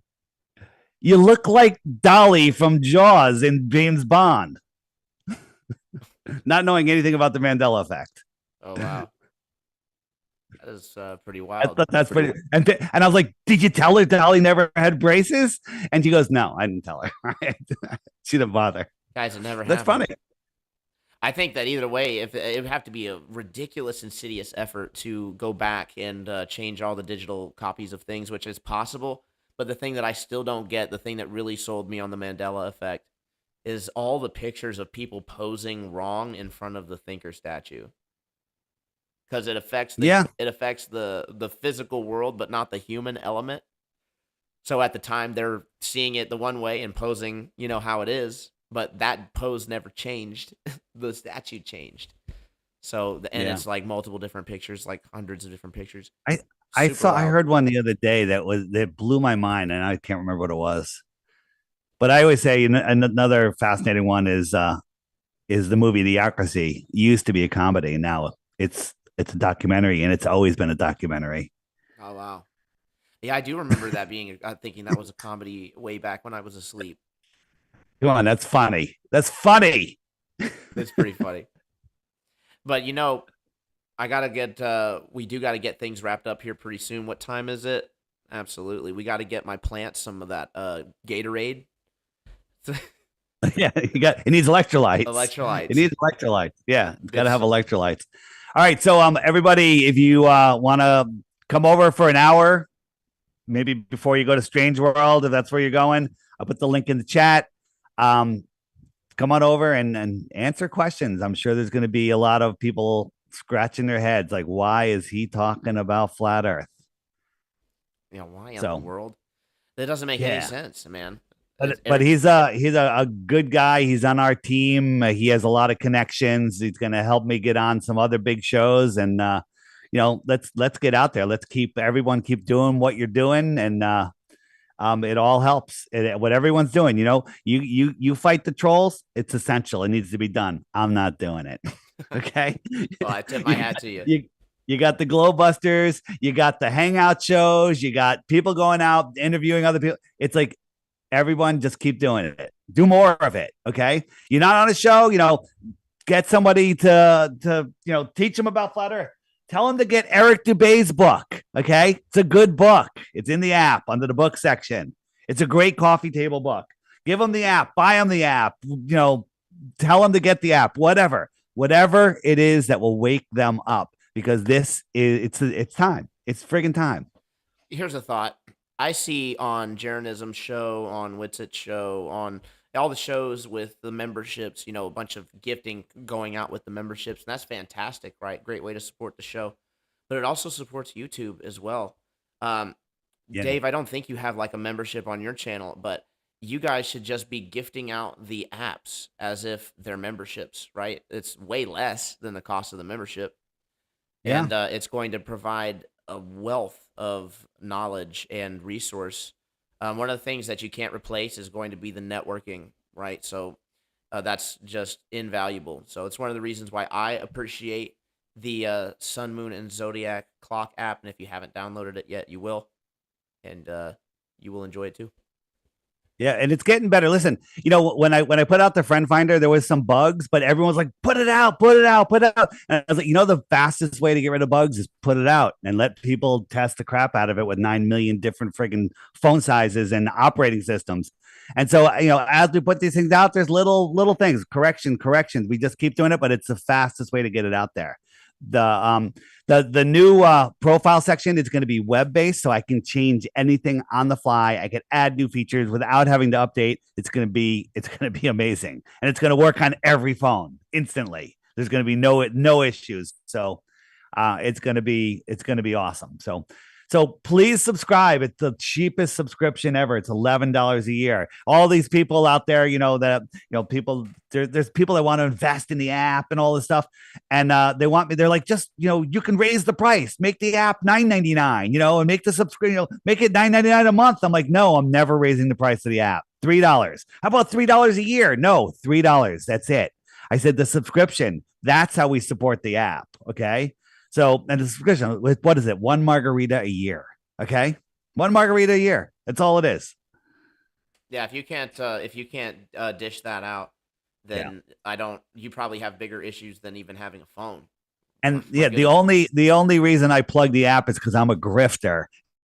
"You look like Dolly from Jaws in James Bond," not knowing anything about the Mandela effect. Oh wow. That is pretty wild. That's pretty. And I was like, "Did you tell her Dolly never had braces?" And she goes, "No, I didn't tell her. She didn't bother." Guys, it never That's happened. funny. I think that either way, if it would have to be a ridiculous, insidious effort to go back and change all the digital copies of things, which is possible. But the thing that I still don't get, the thing that really sold me on the Mandela effect, is all the pictures of people posing wrong in front of the thinker statue. Because it affects the physical world, but not the human element. So at the time, they're seeing it the one way and posing, you know, how it is. But that pose never changed. The statue changed. So, and it's like multiple different pictures, like hundreds of different pictures. I heard one the other day that blew my mind, and I can't remember what it was. But I always say another fascinating one is the movie Idiocracy. It used to be a comedy, and now it's a documentary, and it's always been a documentary. Oh wow, yeah, I do remember that being. Thinking that was a comedy way back when I was asleep. Come on, that's funny. That's funny. That's pretty funny. But you know, I gotta get. We do gotta get things wrapped up here pretty soon. What time is it? Absolutely, we got to get my plants some of that Gatorade. Yeah, it needs electrolytes. Electrolytes. It needs electrolytes. Yeah, it's got to have electrolytes. All right, so everybody, if you want to come over for an hour, maybe before you go to Strange World, if that's where you're going, I'll put the link in the chat. Come on over and answer questions. I'm sure there's going to be a lot of people scratching their heads, like, why is he talking about flat Earth? You know, why in the world? That doesn't make any sense, man. But he's a good guy. He's on our team. He has a lot of connections. He's going to help me get on some other big shows, and you know, let's get out there. Let's everyone keep doing what you're doing, and it all helps. What everyone's doing, you know, you fight the trolls. It's essential. It needs to be done. I'm not doing it. Okay. Well, I tip my hat to you. You got the Glowbusters. You got the hangout shows. You got people going out interviewing other people. It's like, everyone just keep doing it. Do more of it. Okay. You're not on a show, you know, get somebody to, you know, teach them about flat Earth. Tell them to get Eric Dubé's book. Okay. It's a good book. It's in the app under the book section. It's a great coffee table book. Give them the app, buy them the app, you know, tell them to get the app, whatever it is that will wake them up, because it's time. It's friggin' time. Here's a thought. I see on Jaronism's show, on Witsit's show, on all the shows with the memberships, you know, a bunch of gifting going out with the memberships. And that's fantastic, right? Great way to support the show. But it also supports YouTube as well. Dave, I don't think you have like a membership on your channel, but you guys should just be gifting out the apps as if they're memberships, right? It's way less than the cost of the membership, Yeah. and it's going to provide a wealth of knowledge and resource. One of the things that you can't replace is going to be the networking, right? So that's just invaluable. So it's one of the reasons why I appreciate the Sun, Moon, and Zodiac clock app. And if you haven't downloaded it yet, you will, and you will enjoy it too. Yeah, and it's getting better. Listen, when I put out the friend finder, there was some bugs, but everyone was like, "Put it out, put it out, put it out." And I was like, the fastest way to get rid of bugs is put it out and let people test the crap out of it with 9 million different friggin' phone sizes and operating systems. And so, as we put these things out, there's little things, corrections. We just keep doing it, but it's the fastest way to get it out there. The new profile section is going to be web based, so I can change anything on the fly. I can add new features without having to update. It's going to be amazing, and it's going to work on every phone instantly. There's going to be no issues. So it's going to be awesome. So please subscribe. It's the cheapest subscription ever. It's $11 a year. All these people out there, people there's people that want to invest in the app and all this stuff, and they want me. They're like, just you can raise the price, make the app $9.99, and make the subscription, make it $9.99 a month. I'm like, no, I'm never raising the price of the app. $3. How about $3 a year? No, $3. That's it. I said the subscription. That's how we support the app. Okay. So, and the subscription, what is it? One margarita a year. Okay. One margarita a year. That's all it is. Yeah. If you can't dish that out, then you probably have bigger issues than even having a phone. And the only reason I plug the app is because I'm a grifter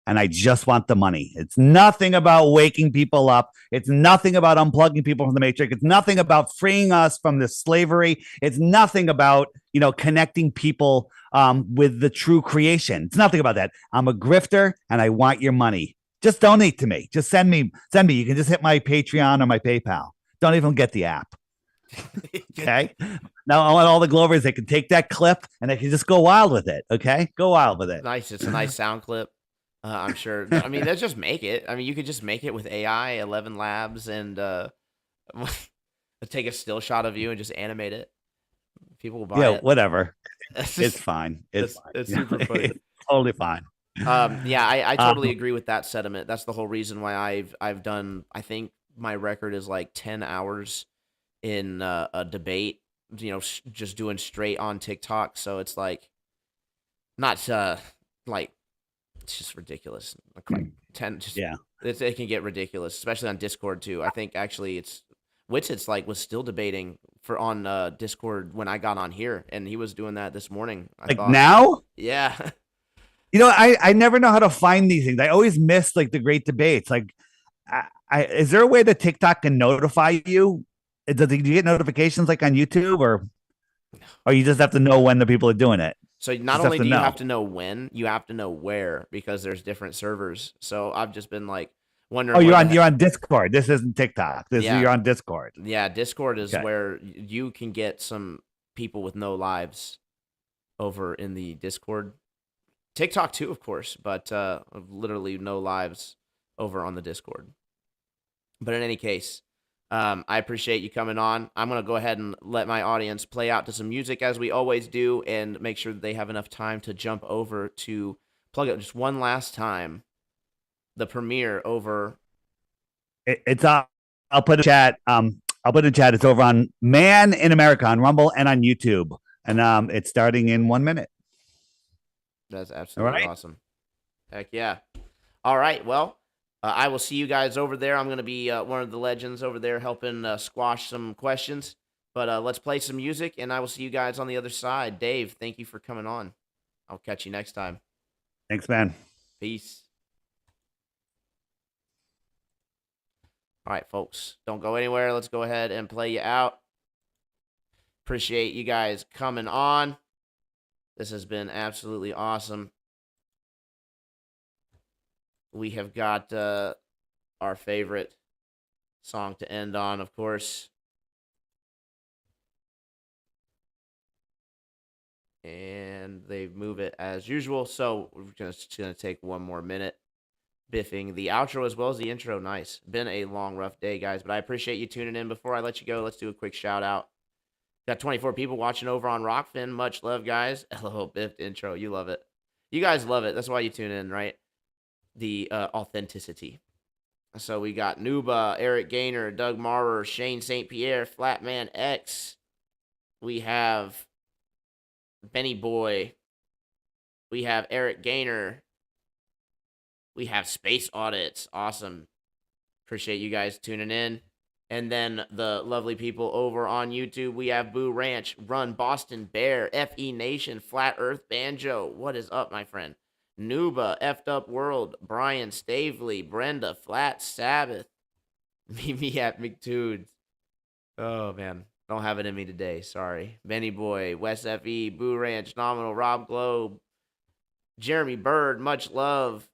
and I just want the money. It's nothing about waking people up. It's nothing about unplugging people from the matrix. It's nothing about freeing us from this slavery. It's nothing about, connecting people with the true creation. It's nothing about that. I'm a grifter and I want your money. Just donate to me. Just send me. You can just hit my Patreon or my PayPal. Don't even get the app. Okay. Now I want all the Glovers. They can take that clip and they can just go wild with it. Okay. Go wild with it. Nice. It's a nice sound clip. I'm sure. I mean, let's just make it. I mean, you could just make it with AI, 11 Labs, and take a still shot of you and just animate it. People will buy it. Yeah, whatever. It's fine. It's super funny. It's totally fine. I totally agree with that sentiment. That's the whole reason why I've done. I think my record is like 10 hours in a debate. Just doing straight on TikTok. So it's like not like. It's just ridiculous. Like 10, just, yeah. It can get ridiculous, especially on Discord too. I think actually Witsits was still debating on Discord when I got on here, and he was doing that this morning. I thought. Now? Yeah. I never know how to find these things. I always miss like the great debates. Like, is there a way that TikTok can notify you? Do you get notifications like on YouTube, or you just have to know when the people are doing it? So not only do you have to know when, you have to know where, because there's different servers. So I've just been like wondering. Oh, you're on Discord. This isn't TikTok. You're on Discord. Yeah, Discord is where you can get some people with no lives over in the Discord. TikTok too, of course, but literally no lives over on the Discord. But in any case, I appreciate you coming on. I'm going to go ahead and let my audience play out to some music as we always do, and make sure that they have enough time to jump over to plug it just one last time. The premiere over. I'll put a chat. I'll put in chat. It's over on Man in America on Rumble and on YouTube. And it's starting in 1 minute. That's absolutely awesome. Heck yeah. All right. Well, I will see you guys over there. I'm going to be one of the legends over there helping squash some questions. But let's play some music, and I will see you guys on the other side. Dave, thank you for coming on. I'll catch you next time. Thanks, man. Peace. All right, folks. Don't go anywhere. Let's go ahead and play you out. Appreciate you guys coming on. This has been absolutely awesome. We have got our favorite song to end on, of course. And they move it as usual. So we're just going to take 1 more minute. biffing the outro as well as the intro. Nice. Been a long, rough day, guys, but I appreciate you tuning in. Before I let you go, let's do a quick shout out. Got 24 people watching over on Rockfin. Much love, guys. LOL biffed intro. You love it. You guys love it. That's why you tune in, right? The authenticity. So we got Nuba, Eric Gaynor, Doug Marrer, Shane St. Pierre, Flatman X. We have Benny Boy. We have Eric Gaynor. We have Space Audits. Awesome. Appreciate you guys tuning in. And then the lovely people over on YouTube, we have Boo Ranch, Run Boston Bear, FE Nation, Flat Earth Banjo. What is up, my friend? Nuba, Effed Up World, Brian Stavely, Brenda, Flat Sabbath, me at McTudes. Oh, man. Don't have it in me today. Sorry. Benny Boy, West FE, Boo Ranch, Nominal, Rob Globe, Jeremy Bird, much love.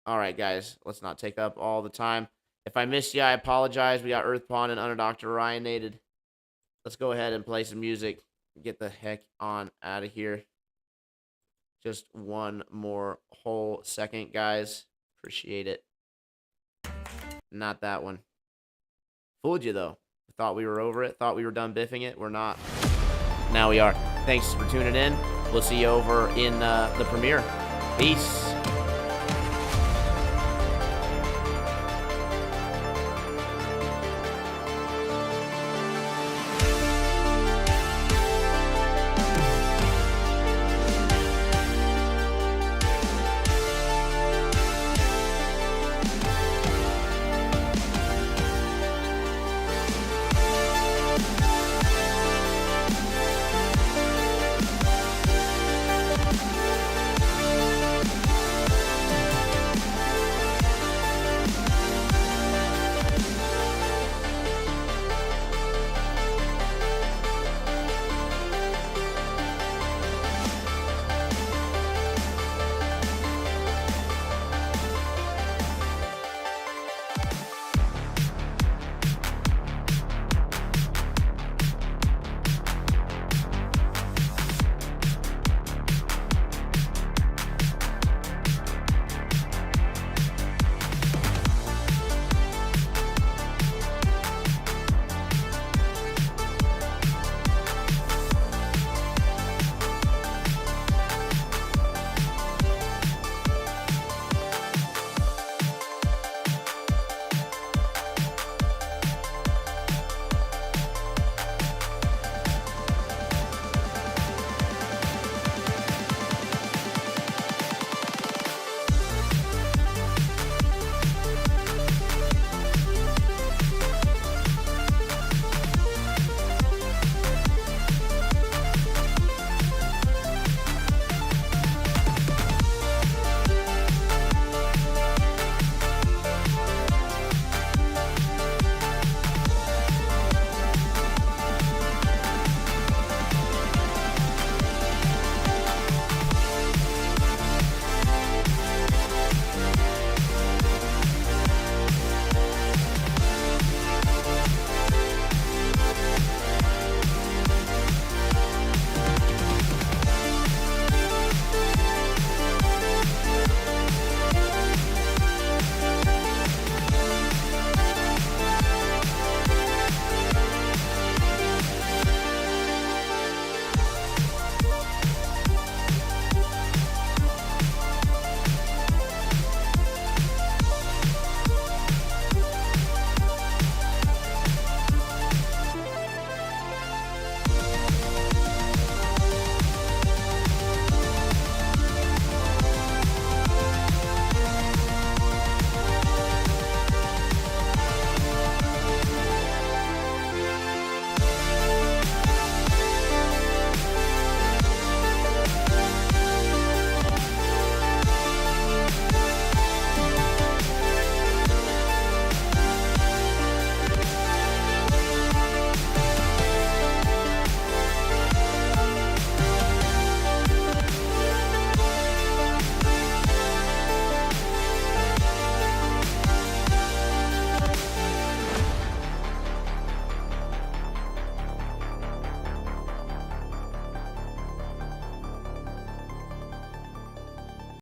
All right, guys, let's not take up all the time. If I missed you, I apologize. We got Earthpawn and Underdoctor Ryonated. Let's go ahead and play some music. Get the heck on out of here. Just one more whole second, guys. Appreciate it. Not that one. Fooled you, though. Thought we were over it. Thought we were done biffing it. We're not. Now we are. Thanks for tuning in. We'll see you over in the premiere. Peace.